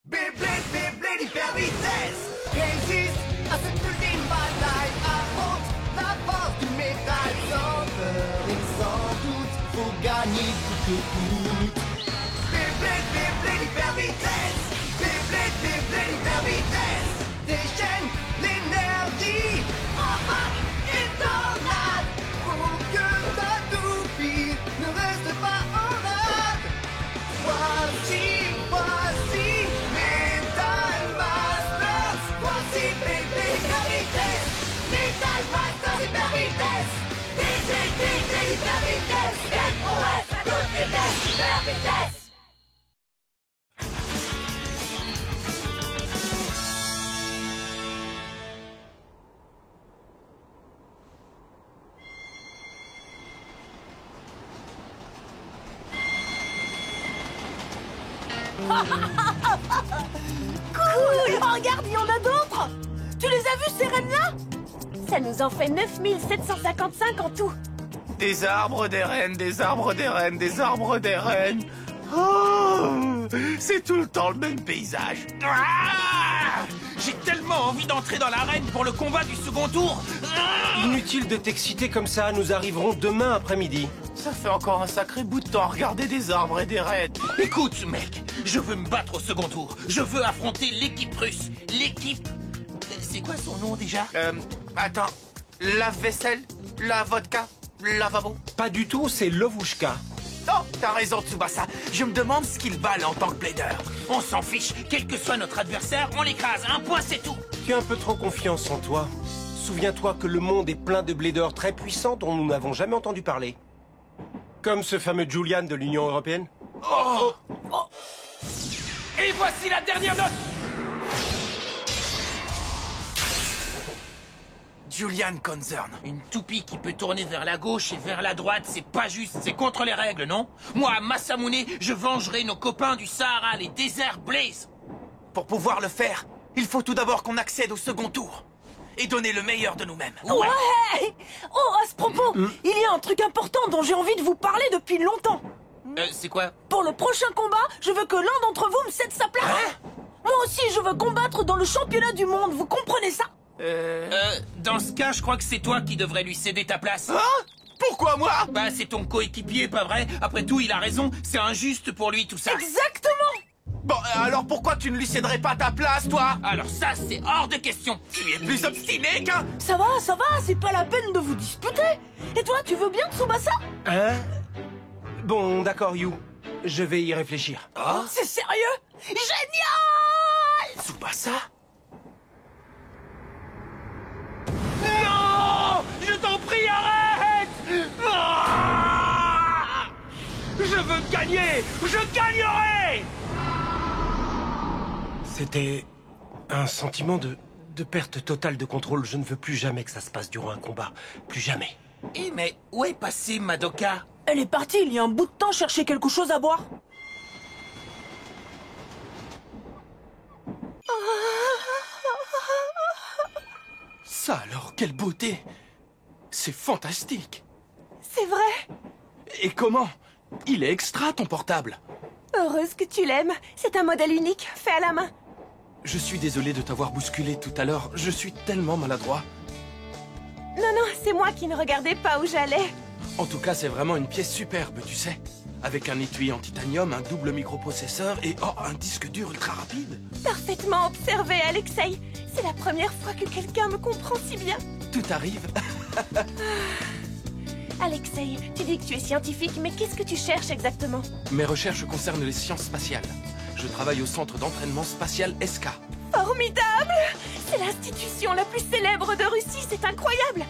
Beyblade, Beyblade hyper vitesse résiste à cette ultime bataille. Affronte la force du métal sans peur et sans doute. Faut gagner coûte que coûte. Beyblade, Beyblade hyper vitesse. Beyblade, Beyblade hyper vitesse. Déchaîne l'énergie. Et tornade. Pour que ta toupie ne reste pas en rade. Voici Metal Masters. Voici Beyblade hyper vitesse. Metal Masters hyper vitesse. Beyblade hyper vitesse. SOS à toute vitesse, hyper vitesse. Cool! Regarde, il y en a d'autres! Tu les as vus, ces rennes-là? Ça nous en fait 9755 en tout. Des arbres, des rennes, des arbres, des rennes, des arbres, des rennes. Oh, c'est tout le temps le même paysage. Ah, j'ai tellement envie d'entrer dans l'arène pour le combat du second tour. Inutile de t'exciter comme ça, nous arriverons demain après-midi. Ça fait encore un sacré bout de temps à regarder des arbres et des rennes. Écoute, mec, je veux me battre au second tour. Je veux affronter l'équipe russe. L'équipe... C'est quoi son nom déjà? Attends, lave-vaisselle, la vodka, lavabo. Pas du tout, c'est Lovushka. Oh, t'as raison, Tsubasa. Je me demande ce qu'il valent en tant que blader. On s'en fiche, quel que soit notre adversaire, on l'écrase. Un point, c'est tout. Tu as un peu trop confiance en toi. Souviens-toi que le monde est plein de bladers très puissants dont nous n'avons jamais entendu parler. Comme ce fameux Julian de l'Union Européenne. Oh. Et voici la dernière note. Julian Concern. Une toupie qui peut tourner vers la gauche et vers la droite, c'est pas juste, c'est contre les règles, non? Moi, Masamune, je vengerai nos copains du Sahara, les déserts Blaze. Pour pouvoir le faire, il faut tout d'abord qu'on accède au second tour. Et donner le meilleur de nous-mêmes. Ouais! Oh, à ce propos, il y a un truc important dont j'ai envie de vous parler depuis longtemps. C'est quoi? Pour le prochain combat, je veux que l'un d'entre vous me cède sa place. Moi aussi, je veux combattre dans le championnat du monde, vous comprenez ça? Dans ce cas, je crois que c'est toi qui devrais lui céder ta place. Hein? Pourquoi moi? Bah, c'est ton coéquipier, pas vrai? Après tout, il a raison, c'est injuste pour lui tout ça. Exactement! Bon, alors pourquoi tu ne lui céderais pas ta place, toi? Alors ça, c'est hors de question. Tu es plus obstiné qu'un... Ça va, c'est pas la peine de vous disputer. Et toi, tu veux bien, Tsubasa? Hein? Bon, d'accord, Yu. Je vais y réfléchir. Oh? C'est sérieux? Génial! Tsubasa? Non! Je t'en prie, arrête! Ah! Je veux gagner! Je gagnerai! C'était un sentiment de perte totale de contrôle. Je ne veux plus jamais que ça se passe durant un combat. Plus jamais. Eh mais où est passée Madoka? Elle est partie il y a un bout de temps chercher quelque chose à boire. Ça alors, quelle beauté! C'est fantastique! C'est vrai. Et comment? Il est extra, ton portable! Heureuse que tu l'aimes. C'est un modèle unique, fait à la main. Je suis désolé de t'avoir bousculé tout à l'heure. Je suis tellement maladroit. Non, c'est moi qui ne regardais pas où j'allais. En tout cas, c'est vraiment une pièce superbe, tu sais. Avec un étui en titanium, un double microprocesseur et un disque dur ultra rapide. Parfaitement observé, Alexei. C'est la première fois que quelqu'un me comprend si bien. Tout arrive. Alexei, tu dis que tu es scientifique, mais qu'est-ce que tu cherches exactement? Mes recherches concernent les sciences spatiales. Je travaille au centre d'entraînement spatial SK. Formidable! C'est l'institution la plus célèbre de Russie, c'est incroyable!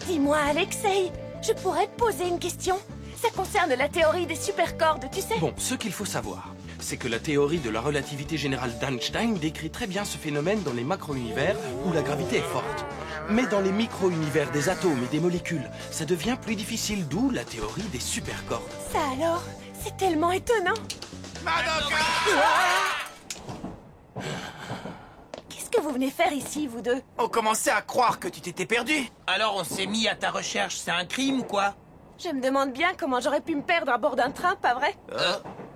Dis-moi, Alexei, je pourrais te poser une question? Ça concerne la théorie des supercordes, tu sais? Bon, ce qu'il faut savoir, c'est que la théorie de la relativité générale d'Einstein décrit très bien ce phénomène dans les macro-univers où la gravité est forte. Mais dans les micro-univers des atomes et des molécules, ça devient plus difficile, d'où la théorie des supercordes. Ça alors, c'est tellement étonnant! Qu'est-ce que vous venez faire ici, vous deux? On commençait à croire que tu t'étais perdu. Alors on s'est mis à ta recherche, c'est un crime ou quoi? Je me demande bien comment j'aurais pu me perdre à bord d'un train, pas vrai?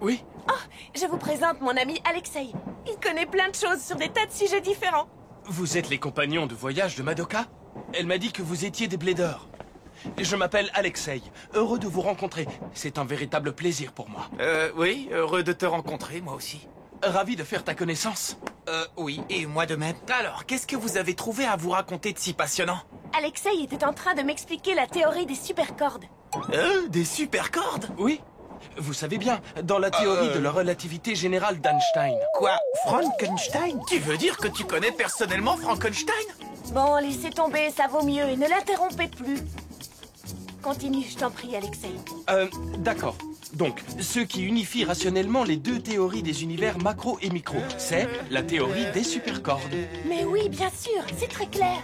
Oui. Oh, je vous présente mon ami Alexei. Il connaît plein de choses sur des tas de sujets différents. Vous êtes les compagnons de voyage de Madoka? Elle m'a dit que vous étiez des bladers. Je m'appelle Alexei. Heureux de vous rencontrer. C'est un véritable plaisir pour moi. Oui, heureux de te rencontrer, moi aussi. Ravi de faire ta connaissance. Oui, et moi de même. Alors, qu'est-ce que vous avez trouvé à vous raconter de si passionnant? Alexei était en train de m'expliquer la théorie des supercordes. Des supercordes? Oui. Vous savez bien, dans la théorie de la relativité générale d'Einstein. Quoi? Frankenstein? Tu veux dire que tu connais personnellement Frankenstein? Bon, laissez tomber, ça vaut mieux, et ne l'interrompez plus. Continue, je t'en prie, Alexei. D'accord. Donc, ce qui unifie rationnellement les deux théories des univers macro et micro, c'est la théorie des supercordes. Mais oui, bien sûr, c'est très clair.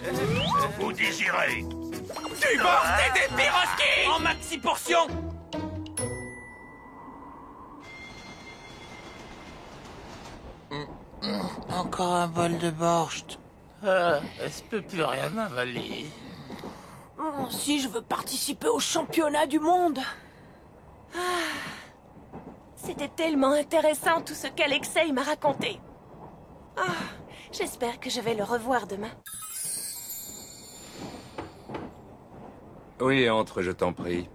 Vous désirez? Du borst et des piroskis! En maxi portion! Encore un bol de borscht. Je peux plus rien avaler. Si je veux participer au championnat du monde. C'était tellement intéressant tout ce qu'Alexei m'a raconté. J'espère que je vais le revoir demain. Oui, entre, je t'en prie.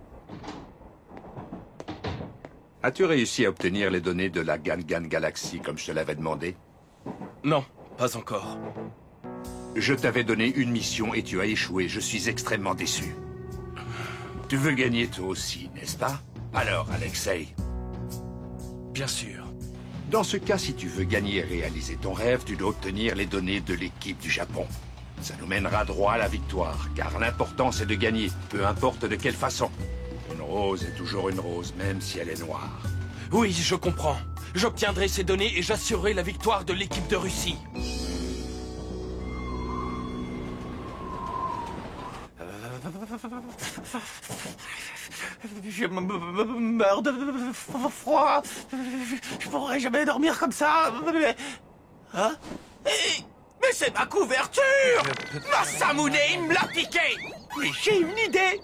As-tu réussi à obtenir les données de la Gangan Galaxy comme je te l'avais demandé? Non, pas encore. Je t'avais donné une mission et tu as échoué. Je suis extrêmement déçu. Tu veux gagner toi aussi, n'est-ce pas? Alors, Alexei. Bien sûr. Dans ce cas, si tu veux gagner et réaliser ton rêve, tu dois obtenir les données de l'équipe du Japon. Ça nous mènera droit à la victoire, car l'important c'est de gagner, peu importe de quelle façon. Une rose est toujours une rose, même si elle est noire. Oui, je comprends. J'obtiendrai ces données et j'assurerai la victoire de l'équipe de Russie. Je meurs de froid. Je pourrais jamais dormir comme ça. Hein? Mais c'est ma couverture! Masamune, il me l'a piqué! Mais j'ai une idée!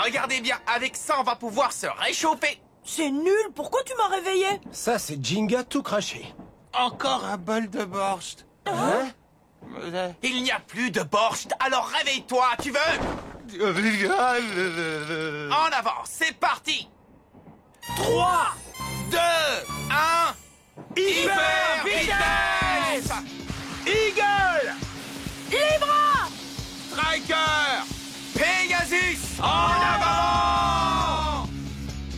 Regardez bien, avec ça, on va pouvoir se réchauffer. C'est nul, pourquoi tu m'as réveillé? Ça, c'est Jinga tout craché. Encore un bol de borscht. Hein? Il n'y a plus de borscht, alors réveille-toi, tu veux? En avant, c'est parti! 3, 2, 1... Hyper vitesse! Eagle! Libra! Striker! Pegasus! En avant!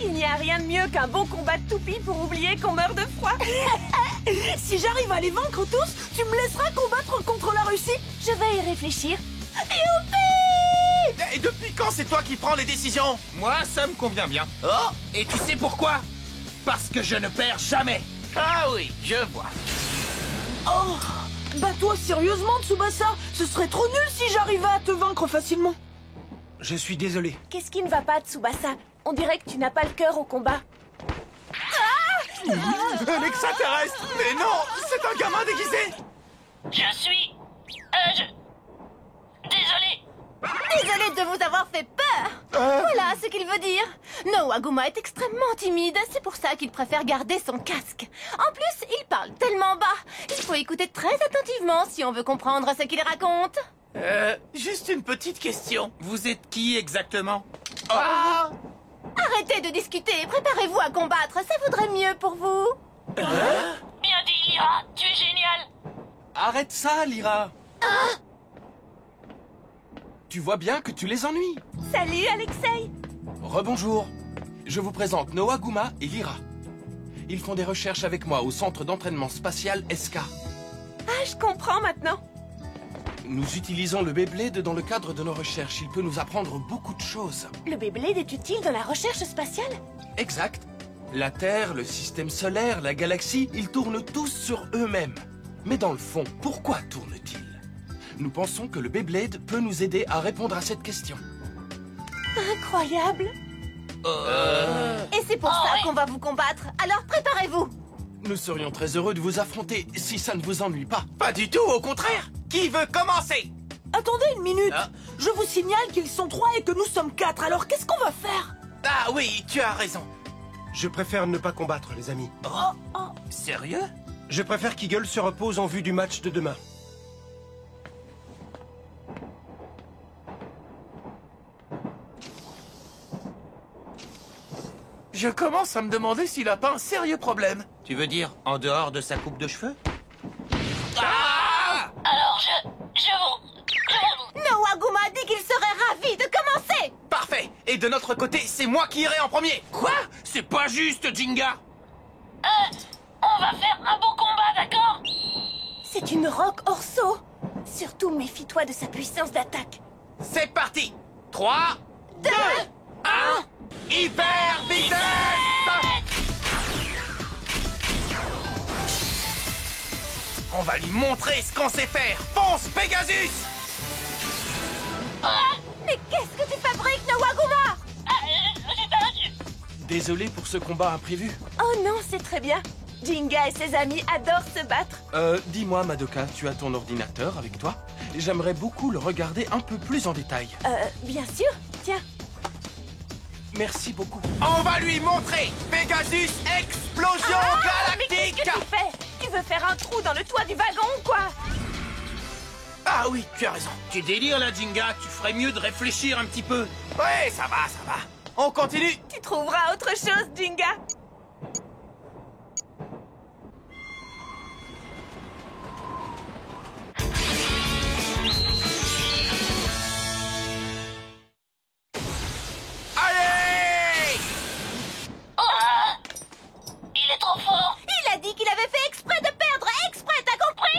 Il n'y a rien de mieux qu'un bon combat de toupie pour oublier qu'on meurt de froid. Si j'arrive à les vaincre tous, tu me laisseras combattre contre la Russie? Je vais y réfléchir. Et depuis quand c'est toi qui prends les décisions? Moi, ça me convient bien. Oh! Et tu sais pourquoi? Parce que je ne perds jamais. Ah oui, je vois. Oh! Bah toi, sérieusement, Tsubasa, ce serait trop nul si j'arrivais à te vaincre facilement. Je suis désolé. Qu'est-ce qui ne va pas, Tsubasa? On dirait que tu n'as pas le cœur au combat. Un extraterrestre! Mais non! C'est un gamin déguisé! Je suis... Désolé. Désolée de vous avoir fait peur. Voilà ce qu'il veut dire. No Aguma est extrêmement timide, c'est pour ça qu'il préfère garder son casque. En plus, il parle tellement bas. Il faut écouter très attentivement si on veut comprendre ce qu'il raconte. Juste une petite question. Vous êtes qui exactement? Ah! Arrêtez de discuter, préparez-vous à combattre, ça vaudrait mieux pour vous. Bien dit, Lyra. Tu es génial. Arrête ça, Lyra. Tu vois bien que tu les ennuies. Salut, Alexei. Rebonjour. Je vous présente No Aguma et Lyra. Ils font des recherches avec moi au centre d'entraînement spatial SK. Ah, je comprends maintenant. Nous utilisons le Beyblade dans le cadre de nos recherches. Il peut nous apprendre beaucoup de choses. Le Beyblade est utile dans la recherche spatiale? Exact. La Terre, le système solaire, la galaxie, ils tournent tous sur eux-mêmes. Mais dans le fond, pourquoi tournent-ils? Nous pensons que le Beyblade peut nous aider à répondre à cette question. Incroyable. Et c'est pour ça qu'on va vous combattre, alors préparez-vous. Nous serions très heureux de vous affronter, si ça ne vous ennuie pas. Pas du tout, au contraire. Qui veut commencer? Attendez une minute. Ah. Je vous signale qu'ils sont 3 et que nous sommes 4, alors qu'est-ce qu'on va faire? Ah oui, tu as raison. Je préfère ne pas combattre, les amis. Sérieux? Je préfère qu'Eagle se repose en vue du match de demain. Je commence à me demander s'il a pas un sérieux problème. Tu veux dire en dehors de sa coupe de cheveux? Ah! Alors je vous... Noaguma dit qu'il serait ravi de commencer. Parfait. Et de notre côté, c'est moi qui irai en premier. Quoi? C'est pas juste, Jinga. On va faire un beau combat, d'accord? C'est une roque Orso. Surtout méfie-toi de sa puissance d'attaque. C'est parti. 3, 2, 1... Hyper vitesse! On va lui montrer ce qu'on sait faire. Fonce, Pegasus! Mais qu'est-ce que tu fabriques, Noaguma? J'ai perdu. Désolé pour ce combat imprévu. Oh non, c'est très bien. Jinga et ses amis adorent se battre. Dis-moi, Madoka, tu as ton ordinateur avec toi? J'aimerais beaucoup le regarder un peu plus en détail. Bien sûr. Tiens. Merci beaucoup. On va lui montrer Pegasus Explosion Mais qu'est-ce Galactique! que tu fais? Tu veux faire un trou dans le toit du wagon ou quoi? Ah oui, tu as raison. Tu délires là, Jinga. Tu ferais mieux de réfléchir un petit peu. Ouais, ça va, ça va. On continue. Tu trouveras autre chose, Jinga. Allez! Il est trop fort. Il a dit qu'il avait fait exprès de perdre. Exprès, t'as compris?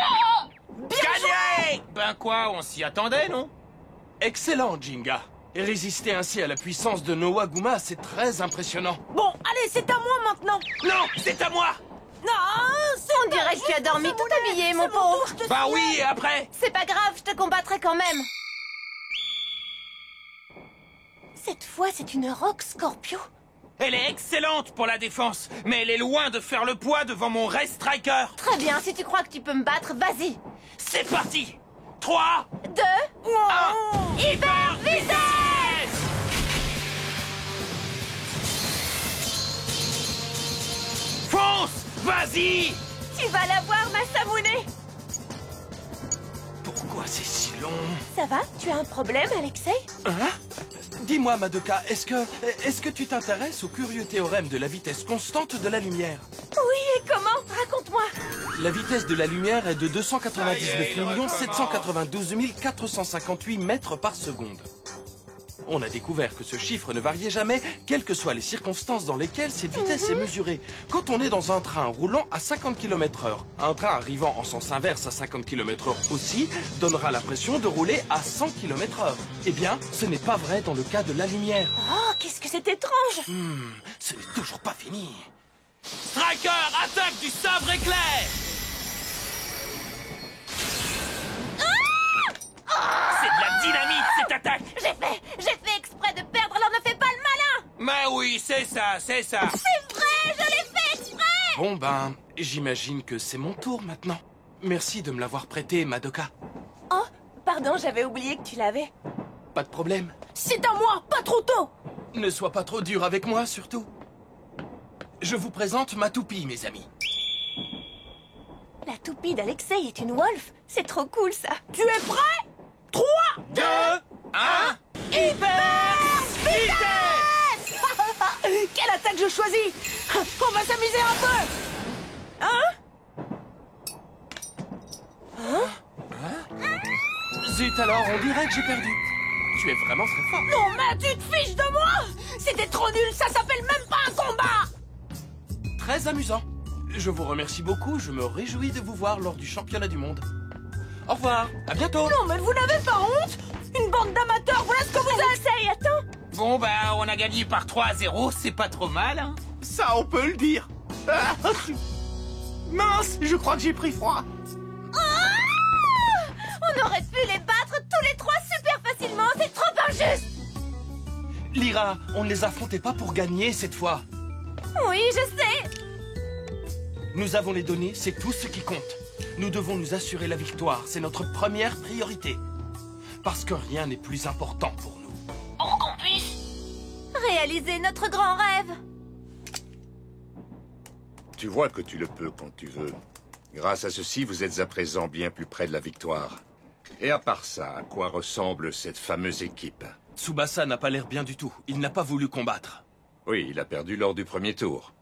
Gagné! Ben quoi, on s'y attendait, non? Excellent, Jinga. Et résister ainsi à la puissance de Noaguma, c'est très impressionnant. Bon, allez, c'est à moi maintenant. Non, c'est à moi! Non, On dirait que tu as dormi tout habillé, mon pauvre. Bah oui, et après? C'est pas grave, je te combattrai quand même. Cette fois, c'est une roque Scorpio. Elle est excellente pour la défense, mais elle est loin de faire le poids devant mon Ray Striker. Très bien, si tu crois que tu peux me battre, vas-y. C'est parti! 3, 2, 1, hyper vitesse! Fonce! Vas-y! Tu vas l'avoir, Masamune. Pourquoi c'est si long? Ça va? Tu as un problème, Alexei? Hein? Dis-moi, Madoka, est-ce que tu t'intéresses au curieux théorème de la vitesse constante de la lumière? Oui, et comment? Raconte-moi. La vitesse de la lumière est de 299 792 458 mètres par seconde. On a découvert que ce chiffre ne variait jamais, quelles que soient les circonstances dans lesquelles cette vitesse est mesurée. Quand on est dans un train roulant à 50 km/h, un train arrivant en sens inverse à 50 km/h aussi donnera l'impression de rouler à 100 km/h. Eh bien, ce n'est pas vrai dans le cas de la lumière. Oh, qu'est-ce que c'est étrange! Ce n'est toujours pas fini. Striker, attaque du sabre éclair! C'est de la dynamite, cette attaque! J'ai fait exprès de perdre, alors ne fais pas le malin! Mais oui, c'est ça, c'est ça! C'est vrai, je l'ai fait exprès! Bon ben, j'imagine que c'est mon tour maintenant. Merci de me l'avoir prêté, Madoka. Oh, pardon, j'avais oublié que tu l'avais. Pas de problème. c'est à moi, pas trop tôt. Ne sois pas trop dur avec moi, surtout. Je vous présente ma toupie, mes amis. La toupie d'Alexei est une wolf. C'est trop cool, ça. Tu es prêt? 3, 2, 1, hyper vitesse. Quelle attaque je choisis? On va s'amuser un peu. Zut alors, on dirait que j'ai perdu. Tu es vraiment très fort. Non, mais tu te fiches de moi? C'était trop nul, ça s'appelle même pas un combat. Très amusant. Je vous remercie beaucoup, je me réjouis de vous voir lors du championnat du monde. Au revoir, à bientôt. Non, mais vous n'avez pas honte? Une bande d'amateurs, voilà ce que vous êtes. Alexei, attends. Bon, bah, on a gagné par 3-0, c'est pas trop mal, hein? Ça, on peut le dire. Ah, mince, je crois que j'ai pris froid. On aurait pu les battre tous les trois super facilement. C'est trop injuste. Lyra, on ne les affrontait pas pour gagner cette fois. Oui, je sais. Nous avons les données, c'est tout ce qui compte. Nous devons nous assurer la victoire, c'est notre première priorité. Parce que rien n'est plus important pour nous. Pour qu'on puisse... Réaliser notre grand rêve. Tu vois que tu le peux quand tu veux. Grâce à ceci, vous êtes à présent bien plus près de la victoire. Et à part ça, à quoi ressemble cette fameuse équipe? Tsubasa n'a pas l'air bien du tout. Il n'a pas voulu combattre. Oui, il a perdu lors du premier tour.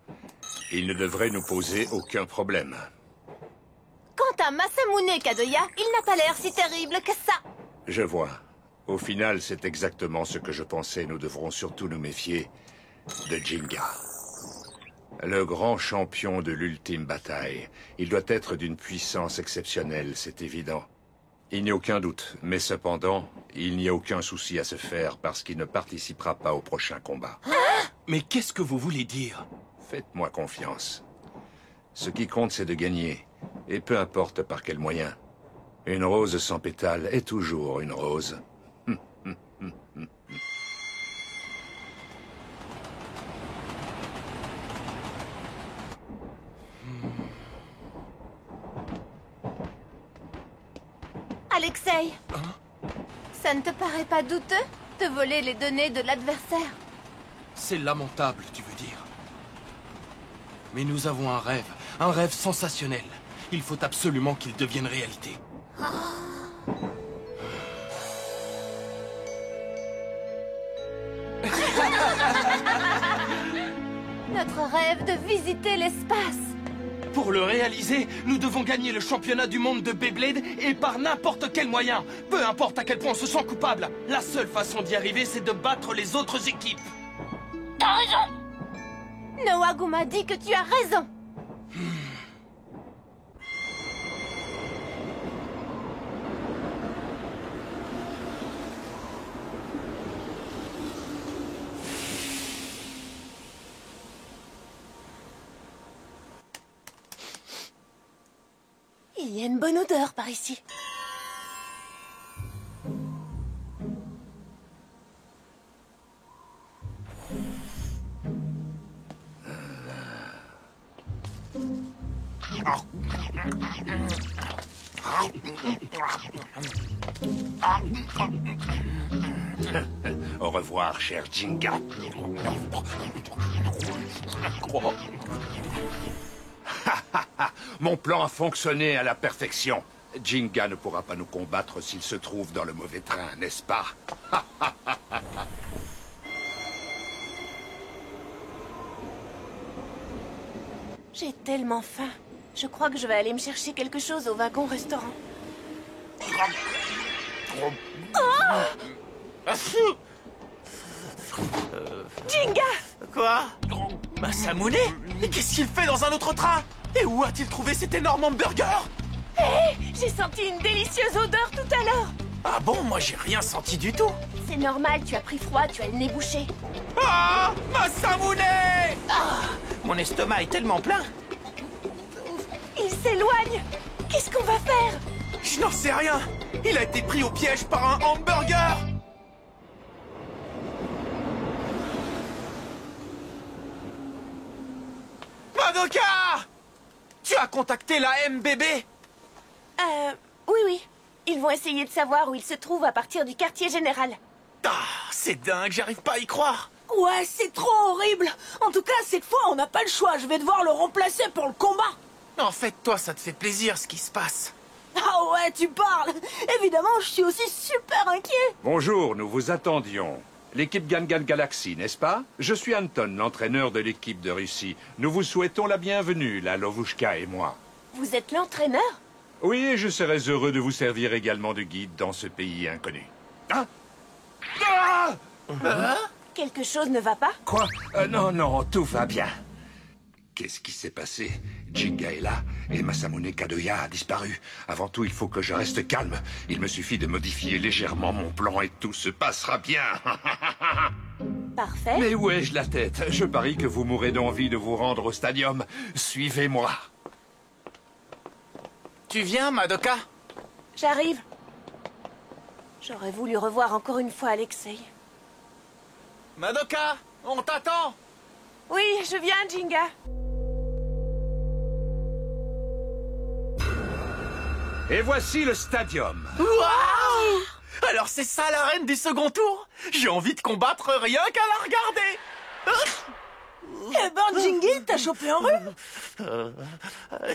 Il ne devrait nous poser aucun problème. Quant à Masamune Kadoya, il n'a pas l'air si terrible que ça. Je vois. Au final, c'est exactement ce que je pensais. Nous devrons surtout nous méfier de Jinga. Le grand champion de l'ultime bataille. Il doit être d'une puissance exceptionnelle, c'est évident. Il n'y a aucun doute, mais cependant, il n'y a aucun souci à se faire parce qu'il ne participera pas au prochain combat. Mais qu'est-ce que vous voulez dire? Faites-moi confiance. Ce qui compte, c'est de gagner, et peu importe par quel moyen. Une rose sans pétales est toujours une rose. Alexei, ça ne te paraît pas douteux de voler les données de l'adversaire? C'est lamentable, tu veux dire. Mais nous avons un rêve sensationnel. Il faut absolument qu'il devienne réalité. Notre rêve de visiter l'espace. Pour le réaliser, nous devons gagner le championnat du monde de Beyblade et par n'importe quel moyen. Peu importe à quel point on se sent coupable. La seule façon d'y arriver, c'est de battre les autres équipes. T'as raison. Noaguma dit que tu as raison. Il y a une bonne odeur par ici. Au revoir, cher Jinga. Mon plan a fonctionné à la perfection. Jinga ne pourra pas nous combattre s'il se trouve dans le mauvais train, n'est-ce pas? J'ai tellement faim. Je crois que je vais aller me chercher quelque chose au wagon-restaurant. Jinga! Quoi? Masamune? Mais qu'est-ce qu'il fait dans un autre train? Et où a-t-il trouvé cet énorme hamburger? Hé! J'ai senti une délicieuse odeur tout à l'heure! Ah bon? Moi, j'ai rien senti du tout. C'est normal, tu as pris froid, tu as le nez bouché. Ah! Masamune! Ah! Mon estomac est tellement plein. Il s'éloigne! Qu'est-ce qu'on va faire? Je n'en sais rien. Il a été pris au piège par un hamburger. Madoka! Tu as contacté la MBB? Oui. Ils vont essayer de savoir où il se trouve à partir du quartier général. Ah, c'est dingue, j'arrive pas à y croire. Ouais, c'est trop horrible. En tout cas, cette fois, on n'a pas le choix. Je vais devoir le remplacer pour le combat. En fait, toi, ça te fait plaisir ce qui se passe. Ah ouais, tu parles. Évidemment, je suis aussi super inquiet. Bonjour, nous vous attendions. L'équipe Gangan Galaxy, n'est-ce pas? Je suis Anton, l'entraîneur de l'équipe de Russie. Nous vous souhaitons la bienvenue, la Lovushka et moi. Vous êtes l'entraîneur? Oui, et je serais heureux de vous servir également de guide dans ce pays inconnu. Ah! Ah! Quelque chose ne va pas? Quoi? Non, tout va bien. Qu'est-ce qui s'est passé? Jinga est là, et Masamune Kadoya a disparu. Avant tout, il faut que je reste calme. Il me suffit de modifier légèrement mon plan et tout se passera bien. Parfait. Mais où ai-je la tête? Je parie que vous mourrez d'envie de vous rendre au stadium. Suivez-moi. Tu viens, Madoka? J'arrive. J'aurais voulu revoir encore une fois Alexei. Madoka, on t'attend. Oui, je viens, Jinga. Et voici le stadium. Waouh! Alors c'est ça l'arène du second tour? J'ai envie de combattre rien qu'à la regarder. Eh ben, Jingy, t'as chopé un rhume?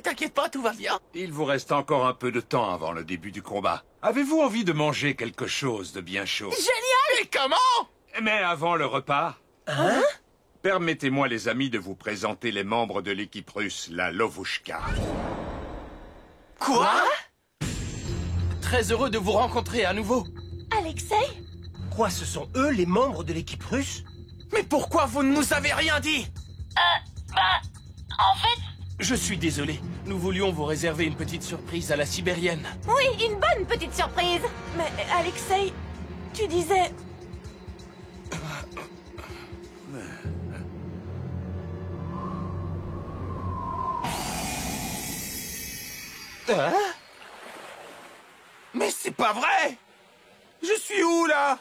T'inquiète pas, tout va bien. Il vous reste encore un peu de temps avant le début du combat. Avez-vous envie de manger quelque chose de bien chaud? Génial! Et comment? Mais avant le repas... Permettez-moi, les amis, de vous présenter les membres de l'équipe russe, la Lovushka. Quoi? Très heureux de vous rencontrer à nouveau. Alexei? Quoi, ce sont eux les membres de l'équipe russe? Mais pourquoi vous ne nous avez rien dit? En fait, Je suis désolé. Nous voulions vous réserver une petite surprise à la sibérienne. Oui, une bonne petite surprise. Mais Alexei, tu disais... Mais c'est pas vrai! Je suis où, là?